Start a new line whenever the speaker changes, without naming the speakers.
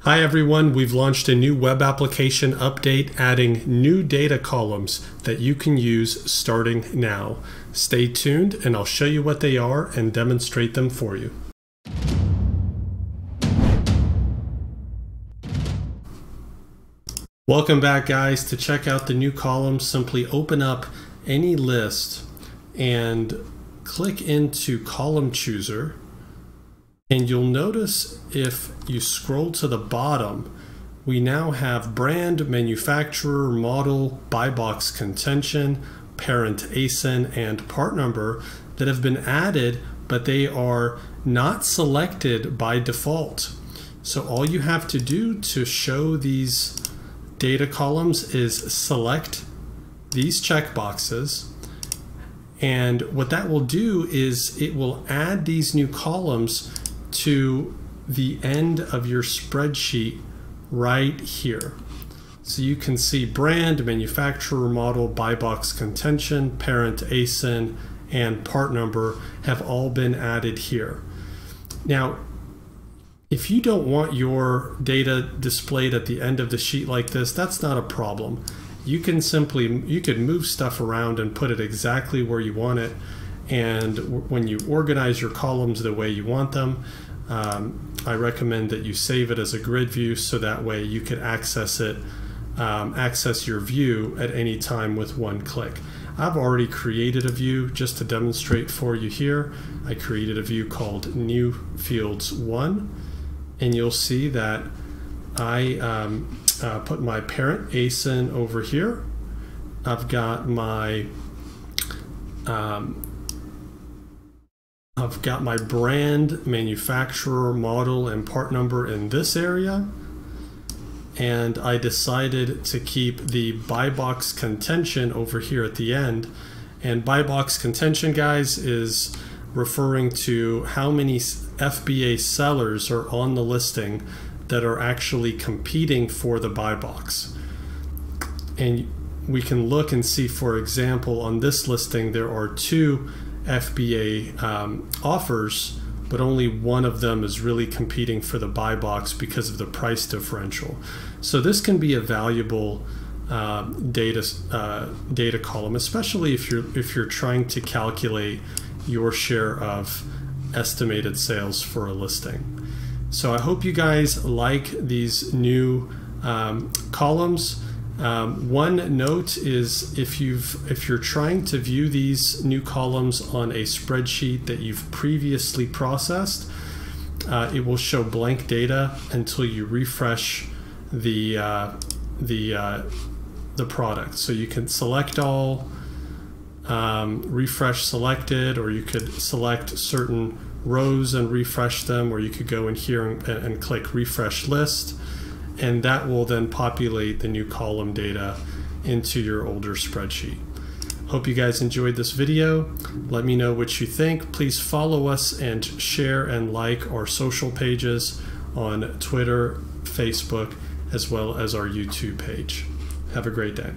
Hi everyone, we've launched a new web application update adding new data columns that you can use starting now. Stay tuned and I'll show you what they are and demonstrate them for you. Welcome back guys. To check out the new columns, simply open up any list and click into Column Chooser. And you'll notice if you scroll to the bottom, we now have brand, manufacturer, model, buy box contention, parent ASIN, and part number that have been added, but they are not selected by default. So all you have to do to show these data columns is select these checkboxes. And what that will do is it will add these new columns to the end of your spreadsheet right here. So you can see brand, manufacturer, model, buy box contention, parent ASIN, and part number have all been added here. Now, if you don't want your data displayed at the end of the sheet like this, that's not a problem. You can move stuff around and put it exactly where you want it. And when you organize your columns the way you want them, I recommend that you save it as a grid view so that way you can access it, access your view at any time with one click. I've already created a view just to demonstrate for you here. I created a view called New Fields 1, and you'll see that I put my parent ASIN over here. I've got my brand, manufacturer, model, and part number in this area. And I decided to keep the buy box contention over here at the end. And buy box contention, guys, is referring to how many FBA sellers are on the listing that are actually competing for the buy box. And we can look and see, for example, on this listing, there are 2 FBA offers, but only one of them is really competing for the buy box because of the price differential. So this can be a valuable data column, especially if you're trying to calculate your share of estimated sales for a listing. So I hope you guys like these new columns. One note is if you're trying to view these new columns on a spreadsheet that you've previously processed, it will show blank data until you refresh the product. So you can select all, refresh selected, or you could select certain rows and refresh them, or you could go in here and click refresh list. And that will then populate the new column data into your older spreadsheet. Hope you guys enjoyed this video. Let me know what you think. Please follow us and share and like our social pages on Twitter, Facebook, as well as our YouTube page. Have a great day.